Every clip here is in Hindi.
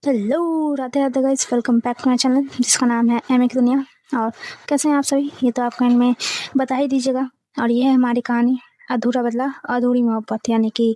Hello Radhe Radhe guys, welcome back to my channel जिसका नाम है एम की दुनिया। और कैसे हैं आप सभी, ये तो आप कमेंट में बता ही दीजिएगा। और ये है हमारी कहानी अधूरा बदला अधूरी मोहब्बत, यानी कि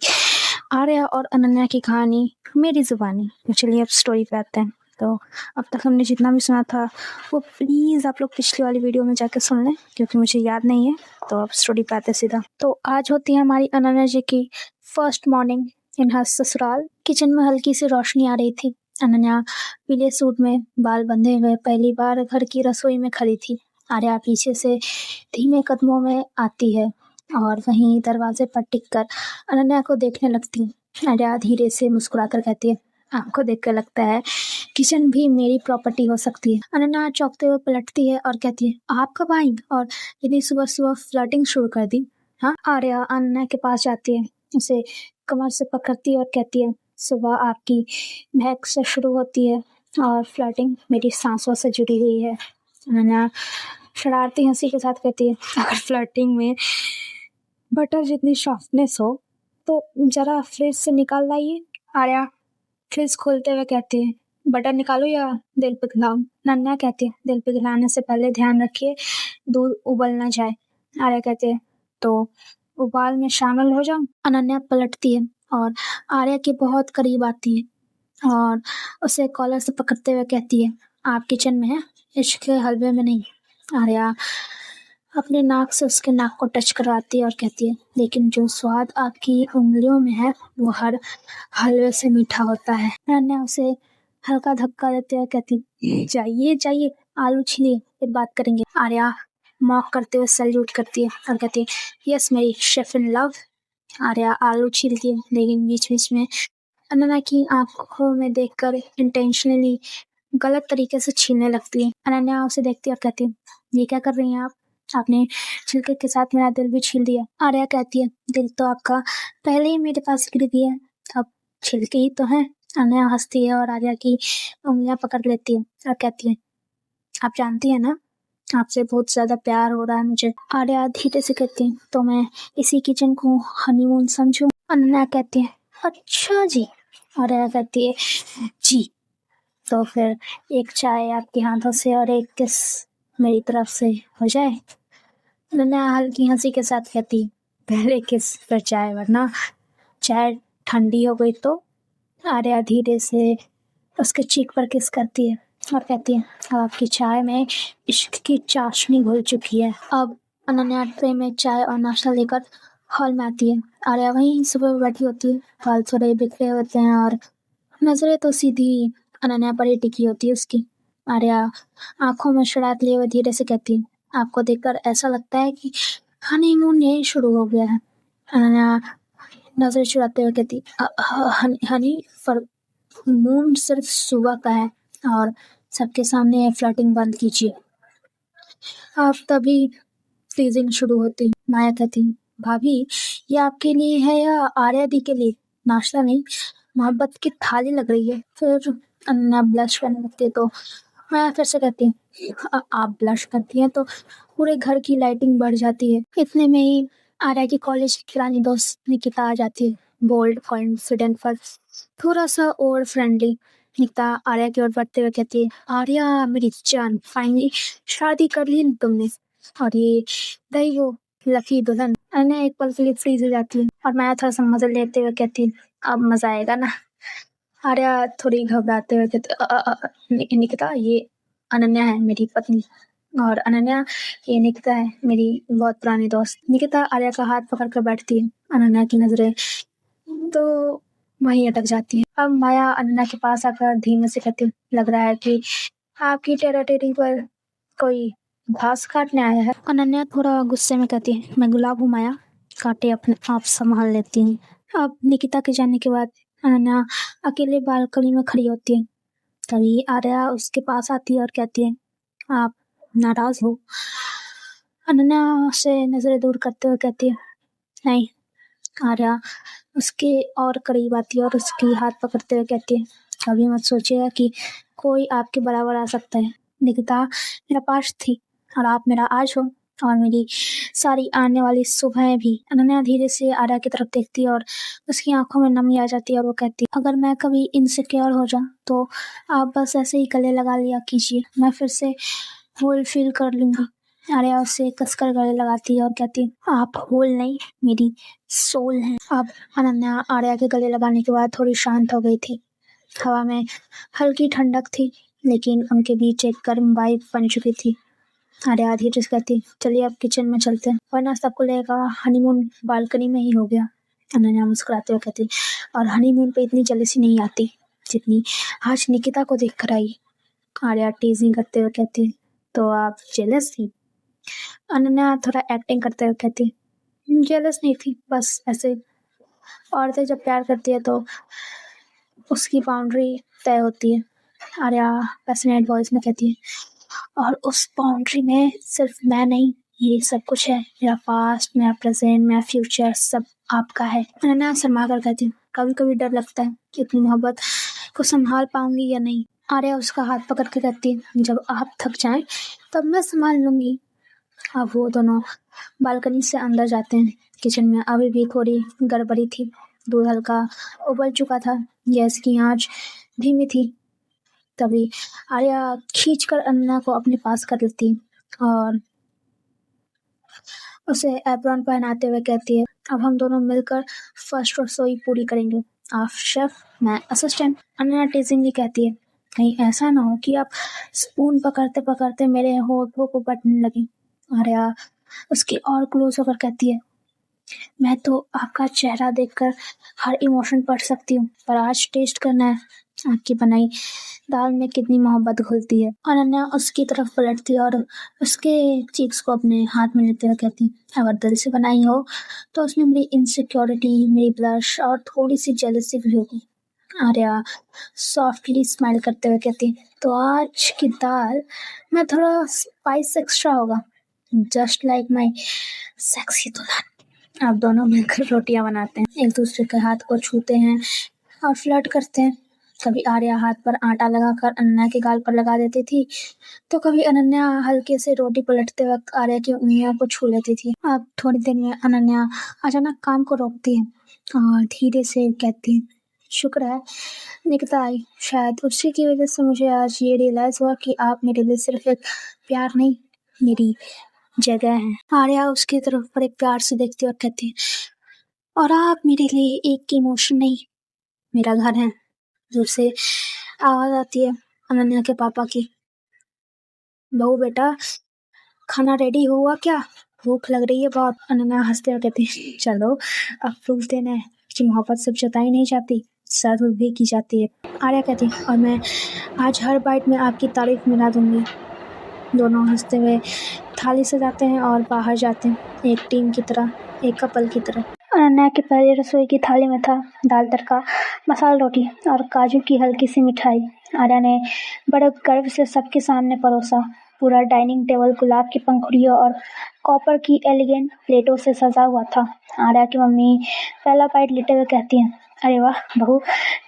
आर्या और अनन्या की कहानी मेरी जुबानी। तो चलिए अब स्टोरी पे आते हैं। तो अब तक हमने जितना भी सुना था वो प्लीज़ आप लोग पिछली वाली वीडियो में जाकर सुन लें, क्योंकि मुझे याद नहीं है। तो अब स्टोरी पे आते हैं सीधा। तो आज होती है हमारी अनन्या जी की फर्स्ट मॉर्निंग इन हर ससुराल। किचन में हल्की सी रोशनी आ रही थी। अनन्या पीले सूट में बाल बंधे हुए पहली बार घर की रसोई में खड़ी थी। आर्या पीछे से धीमे कदमों में आती है और वहीं दरवाजे पर टिककर अनन्या को देखने लगती है। आर्या धीरे से मुस्कुराकर कहती है, आपको देखकर लगता है किचन भी मेरी प्रॉपर्टी हो सकती है। अनन्या चौंकते हुए पलटती है और कहती है, आप कब आई और यदि सुबह सुबह फ्लर्टिंग शुरू कर दी? हाँ। आर्या अनन्या के पास जाती है, उसे कमर से पकड़ती है और कहती है, सुबह आपकी महक से शुरू होती है और फ्लर्टिंग मेरी सांसों से जुड़ी हुई है। अनन्या शरारती हंसी के साथ कहती है, अगर फ्लर्टिंग में बटर जितनी सॉफ्टनेस हो तो जरा फ्रिज से निकाल लाइए। आर्या फ्रिज खोलते हुए कहती है, बटर निकालो या दिल पिघलाऊं? अनन्या कहती है, दिल पिघलाने से पहले ध्यान रखिए दूध उबल ना जाए। आर्या कहती है, तो उबाल में शामिल हो जाऊं? अनन्या पलटती है और आर्या के बहुत करीब आती है और उसे कॉलर से पकड़ते हुए कहती है, आप किचन में हैं, इश्क के हलवे में नहीं। आर्या अपने नाक से उसके नाक को टच करवाती है और कहती है, लेकिन जो स्वाद आपकी उंगलियों में है वो हर हलवे से मीठा होता है। अनन्या उसे हल्का धक्का देते हुए कहती, जाइए जाइए, आलू छीलिए, फिर बात करेंगे। आर्या मॉक करते हुए सैल्यूट करती है और कहती है, यस मेरी शेफ इन लव। आर्या आलू छीलती है, लेकिन बीच बीच में अनन्या की आंखों में देखकर इंटेंशनली गलत तरीके से छीलने लगती है। अनन्या उसे देखती है और कहती है, ये क्या कर रही हैं आप? आपने छिलके के साथ मेरा दिल भी छील दिया। आर्या कहती है, दिल तो आपका पहले ही मेरे पास गिर गया है, अब छिलके ही तो हैं। अनन्या हंसती है और आर्या की उंगलियां पकड़ लेती है और कहती है, आप जानती है ना, आपसे बहुत ज्यादा प्यार हो रहा है मुझे। आर्या धीरे से कहती है, तो मैं इसी किचन को हनीमून समझूं? अनन्या कहती है, अच्छा जी। आर्या कहती है, जी। तो फिर एक चाय आपके हाथों से और एक किस मेरी तरफ से हो जाए? अनन्या हल्की हंसी के साथ कहती, पहले किस फिर चाय, वरना चाय ठंडी हो गई तो? आर्या धीरे से उसके चीक पर किस करती है और कहती है, अब आपकी चाय में इश्क की चाशनी घुल चुकी है। अब अनन्या ट्रे में चाय और नाश्ता लेकर हॉल में आती है। आर्या वहीं सुबह बैठी होती है, बाल थोड़े बिखरे होते हैं और नजरें तो सीधी अनन्या पर ही टिकी होती है उसकी। आर्या आंखों में शरारत लिए हुए धीरे से कहती है, आपको देखकर ऐसा लगता है कि हनीमून यही शुरू हो गया है। अनन्या नजर चुराते हुए कहती, हनी फर मून सिर्फ सुबह का है और सबके सामने फ्लर्टिंग बंद कीजिए। अब तभी टीजिंग शुरू होती। माया कहती, भाभी ये आपके लिए है या आर्या दी के लिए? नाश्ता नहीं, मोहब्बत की थाली लग रही है। फिर अन्ना ब्लश करने लगती है तो माया फिर से कहती है, आप ब्लश करती हैं तो पूरे घर की लाइटिंग बढ़ जाती है। इतने में ही आर्या की कॉलेज की पुरानी दोस्त निकिता आ जाती है, बोल्ड कॉन्फिडेंट पर थोड़ा सा और फ्रेंडली। निकिता आर्या की ओर बढ़ते हुए कहती है, आर्या मेरी जान, फाइनली शादी कर ली तुमने, और ये रही वो लकी दुल्हन। अनन्या एक पल के लिए फ्रीज हो जाती है और मैं थोड़ा सा मजा लेते हुए कहती है, अब मजा आएगा ना? आर्या थोड़ी घबराते हुए कहती, निकिता ये अनन्या है मेरी पत्नी, और अनन्या ये निकिता है मेरी बहुत पुरानी दोस्त। निकिता आर्या का हाथ पकड़ कर बैठती है। अनन्या की नजरें तो वहीं अटक जाती है। अब माया अनन्या के पास आकर धीमे से कहती, लग रहा है कि आपकी टेरिटरी पर कोई घास काटने आया है। अनन्या थोड़ा गुस्से में कहती है, मैं गुलाब हूँ माया, कांटे अपने आप संभाल लेती हूँ। अब निकिता के जाने के बाद अनन्या अकेले बालकनी में खड़ी होती है। तभी आर्या उसके पास आती है और कहती है, आप नाराज हो? अनन्या से नजरें दूर करते हुए कहती है, नहीं। आर्या उसके और करीब आती है और उसकी हाथ पकड़ते हुए कहती है, कभी मत सोचिएगा कि कोई आपके बराबर आ सकता है। निकिता मेरा पास थी और आप मेरा आज हो। और मेरी सारी आने वाली सुबह भी। अनन्या धीरे से आर्या की तरफ देखती है और उसकी आंखों में नमी आ जाती है और वो कहती है, अगर मैं कभी इनसिक्योर हो जाऊं तो आप बस ऐसे ही गले लगा लिया कीजिए, मैं फिर से होल फील कर लूंगी। आर्या उसे कसकर गले लगाती है और कहती है, आप होल नहीं, मेरी सोल हैं। अब अनन्या आर्या के गले लगाने के बाद थोड़ी शांत हो गई थी। हवा में हल्की ठंडक थी, लेकिन उनके बीच एक गर्म वाइब बन चुकी थी। आर्या धीरे से कहती, चलिए अब किचन में चलते हैं, वरना सबको लगेगा हनीमून बालकनी में ही हो गया। अनन्या मुस्कुराते हुए कहती, और हनीमून पे इतनी जेलसी नहीं आती जितनी आज निकिता को देख कर आई। आर्या टीजिंग करते हुए कहती, तो आप जेलस थी? अनन्या थोड़ा एक्टिंग करते हुए कहती, जेलस नहीं थी, बस ऐसे औरतें जब प्यार करती है तो उसकी बाउंड्री तय होती है। आर्या पैशनेट वॉइस में कहती है, और उस बाउंड्री में सिर्फ मैं नहीं, ये सब कुछ है, मेरा पास्ट, मेरा प्रेजेंट, मेरा फ्यूचर, सब आपका है। अनन्या शर्मा कर कहती हूँ, कभी कभी डर लगता है कि इतनी मोहब्बत को संभाल पाऊंगी या नहीं। आर्या उसका हाथ पकड़ के कहती है, जब आप थक जाएं तब मैं संभाल लूंगी। अब वो दोनों बालकनी से अंदर जाते हैं। किचन में अभी भी थोड़ी गड़बड़ी थी। दूध हल्का उबल चुका था, गैस की आंच धीमी थी। तभी आर्या खींचकर अन्ना को अपने पास कर लेती और उसे एप्रॉन पहनाते हुए कहती है, अब हम दोनों मिलकर फर्स्ट रसोई पूरी करेंगे। आप शेफ, मैं असिस्टेंट। अन्ना टीजिंगली कहती है, कहीं ऐसा ना हो कि आप स्पून पकड़ते पकड़ते मेरे होठों को काटने लगी। आर्या उसकी और क्लोज होकर कहती है, मैं तो आपका चेहरा देखकर हर इमोशन पढ़ सकती हूँ, पर आज टेस्ट करना है आपकी बनाई दाल में कितनी मोहब्बत घुलती है। अनन्या उसकी तरफ पलटती है और उसके चीक्स को अपने हाथ में लेते हुए कहती, अगर दिल से बनाई हो तो उसमें मेरी इनसिक्योरिटी, मेरी ब्लश और थोड़ी सी जेलसी भी होगी। आर्या सॉफ्टली स्माइल करते हुए कहती, तो आज की दाल में थोड़ा स्पाइस एक्स्ट्रा होगा, जस्ट लाइक माई सेक्सी दुल्हन। अब दोनों मिलकर रोटियां बनाते हैं, एक दूसरे के हाथ को छूते हैं और फ्लर्ट करते हैं। कभी आर्या हाथ पर आटा लगाकर अनन्या के गाल पर लगा देती थी, तो कभी अनन्या हल्के से रोटी पलटते वक्त आर्या की उंगलियों को छू लेती थी। अब थोड़ी देर में अनन्या अचानक काम को रोकती है और धीरे से कहती, शुक्र है निकिता आई, शायद उसी की वजह से मुझे आज ये रियलाइज हुआ कि आप मेरे लिए सिर्फ एक प्यार नहीं, मेरी जगह है। आर्या उसकी तरफ पर एक प्यार से देखती और कहती, और आप मेरे लिए एक इमोशन नहीं, मेरा घर है। दूर से आवाज आती है अनन्या के पापा की, बहू बेटा खाना रेडी हुआ क्या, भूख लग रही है बहुत। अनन्या हंसते हुए कहती, चलो अब प्रूफ देना है कि मोहब्बत सिर्फ जताई नहीं जाती, सर्व भी की जाती है। आर्या कहती, और मैं आज हर बाइट में आपकी तारीफ मिला दूंगी। दोनों हंसते हुए थाली सजाते हैं और बाहर जाते हैं, एक टीम की तरह, एक कपल की तरह। अनन्या की पहली रसोई की थाली में था दाल तड़का, मसाला रोटी और काजू की हल्की सी मिठाई। आर्या ने बड़े गर्व से सबके सामने परोसा। पूरा डाइनिंग टेबल गुलाब की पंखुड़ियों और कॉपर की एलिगेंट प्लेटों से सजा हुआ था। आर्या की मम्मी पहला बाइट लेते हुए कहती हैं, अरे वाह बहू,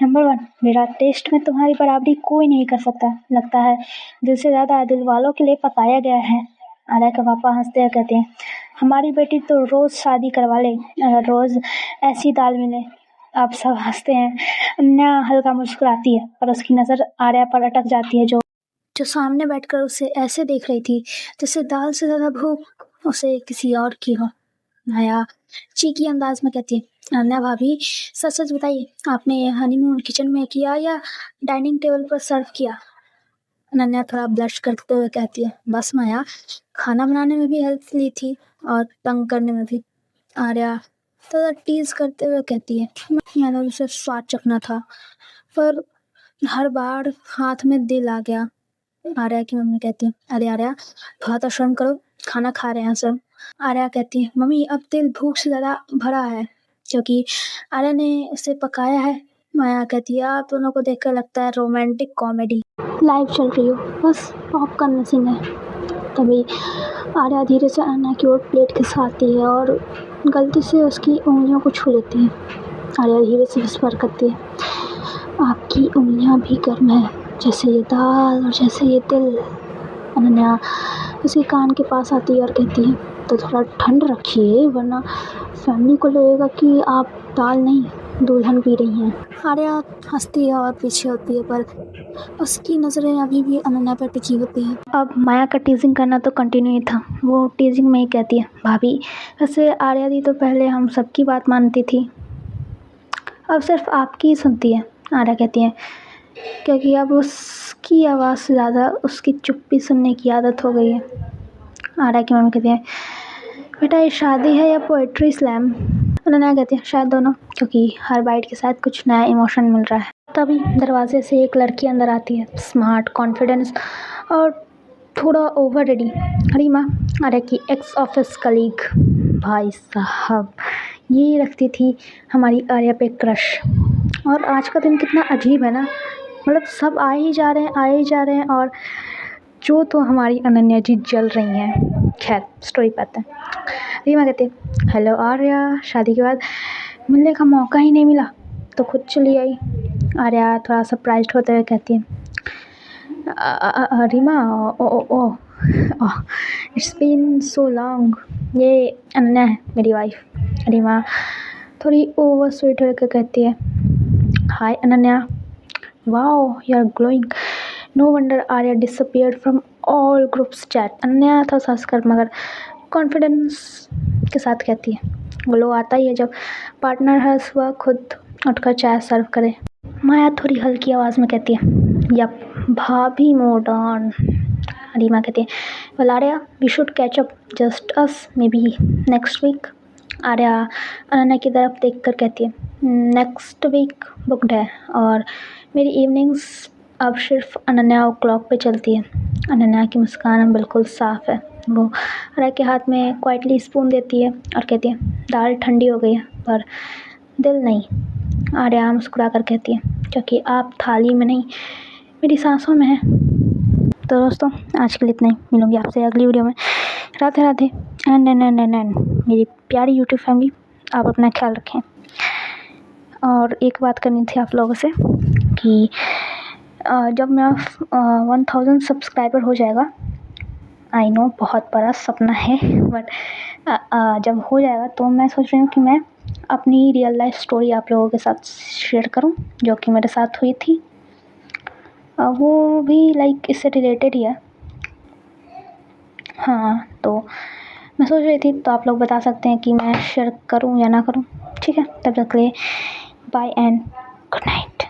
नंबर 1, मेरा टेस्ट में तुम्हारी बराबरी कोई नहीं कर सकता, लगता है दिल से ज़्यादा दिल वालों के लिए पकाया गया है। आर्या के पापा हंसते हुए कहते हैं, हमारी बेटी तो रोज़ शादी करवा ले अगर रोज़ ऐसी दाल मिले। आप सब हंसते हैं। अन्या हल्का मुस्कुराती है और उसकी नज़र आर्या पर अटक जाती है, जो सामने बैठकर उसे ऐसे देख रही थी जैसे दाल से ज़्यादा भूख उसे किसी और की हो। माया चीकी अंदाज में कहती है, अन्या भाभी सच सच बताइए, आपने हनीमून किचन में किया या डाइनिंग टेबल पर सर्व किया? अनन्या थोड़ा ब्लश करते हुए कहती है, बस माया, खाना बनाने में भी हेल्प ली थी और तंग करने में भी। आर्या थोड़ा टीज करते हुए कहती है, मैंने उसे स्वाद चखना था, पर हर बार हाथ में दिल आ गया। आर्या की मम्मी कहती है, अरे आर्या थोड़ा तो शर्म करो, खाना खा रहे हैं सब। आर्या कहती है, मम्मी अब दिल भूख से ज़्यादा भरा है क्योंकि आर्या ने उसे पकाया है। माया कहती है, आप दोनों को देखकर लगता है रोमांटिक कॉमेडी लाइव चल रही हो, बस पॉपकॉर्न मिसिंग है। तभी आर्या धीरे से अन्ना की ओर प्लेट खिसकाती है और गलती से उसकी उंगलियों को छू लेती है। आर्या धीरे से विस्पर करती है, आपकी उंगलियां भी गर्म है, जैसे ये दाल और जैसे ये दिल। अनन्या उसके कान के पास आती है और कहती है तो थोड़ा ठंड रखिए वरना फैमिली को लगेगा कि आप दाल नहीं दुल्हन पी रही हैं। आर्या हंसती है और पीछे होती है पर उसकी नज़रें अभी भी अनन्या पर टिकी होती हैं। अब माया का टीजिंग करना तो कंटिन्यू ही था। वो टीजिंग में ही कहती है भाभी वैसे आर्या दी तो पहले हम सबकी बात मानती थी, अब सिर्फ आपकी ही सुनती है। आर्या कहती है क्योंकि अब उसकी आवाज़ से ज़्यादा उसकी चुप्पी सुनने की आदत हो गई है। आर्या की मम्मी कहती है बेटा ये शादी है या पोएट्री स्लैम। अनन्या कहती है शायद दोनों, क्योंकि हर बाइट के साथ कुछ नया इमोशन मिल रहा है। तभी दरवाजे से एक लड़की अंदर आती है, स्मार्ट, कॉन्फिडेंस और थोड़ा ओवर रेडी। रीमा, आर्या की एक्स ऑफिस कलीग। भाई साहब ये रखती थी हमारी आर्या पे क्रश। और आज का दिन कितना अजीब है ना, मतलब सब आ ही जा रहे हैं और जो तो हमारी अनन्या जी जल रही हैं। खैर स्टोरी पे आते हैं। रीमा कहती है हेलो आर्या, शादी के बाद मिलने का मौका ही नहीं मिला तो खुद चली आई। आर्या थोड़ा सरप्राइज्ड होते हुए कहती है Reema oh it's been so long. ये अनन्या है मेरी वाइफ। रीमा थोड़ी ओवर स्वीट होकर कहती है hi Ananya, wow you are glowing, no wonder Arya disappeared from all groups chat. Ananya था हंस कर मगर कॉन्फिडेंस के साथ कहती है ग्लो आता ही है जब पार्टनर है वह खुद उठकर चाय सर्व करे। माया थोड़ी हल्की आवाज़ में कहती है यप भाभी मॉडर्न। रीमा कहती है well Arya we should catch up just us maybe next week. Arya Ananya की तरफ देख कर कहती है नेक्स्ट वीक बुकड है और मेरी इवनिंग्स अब सिर्फ अनन्या और क्लॉक पे चलती है। अनन्या की मुस्कान बिल्कुल साफ़ है। वो आर्या के हाथ में क्वाइटली स्पून देती है और कहती है दाल ठंडी हो गई है पर दिल नहीं। आर्या मुस्कुरा कर कहती है क्योंकि आप थाली में नहीं मेरी सांसों में है। तो दोस्तों आज के लिए इतना ही, मिलूंगी आपसे अगली वीडियो में। राधे राधे एंड मेरी प्यारी यूट्यूब फैमिली, आप अपना ख्याल रखें। और एक बात करनी थी आप लोगों से कि जब मेरा 1000 सब्सक्राइबर हो जाएगा, आई नो बहुत बड़ा सपना है बट जब हो जाएगा तो मैं सोच रही हूँ कि मैं अपनी रियल लाइफ स्टोरी आप लोगों के साथ शेयर करूँ जो कि मेरे साथ हुई थी। वो भी लाइक इससे रिलेटेड ही है। हाँ तो मैं सोच रही थी तो आप लोग बता सकते हैं कि मैं शेयर करूँ या ना करूँ। ठीक है, तब तक के लिए बाय एंड गुड नाइट।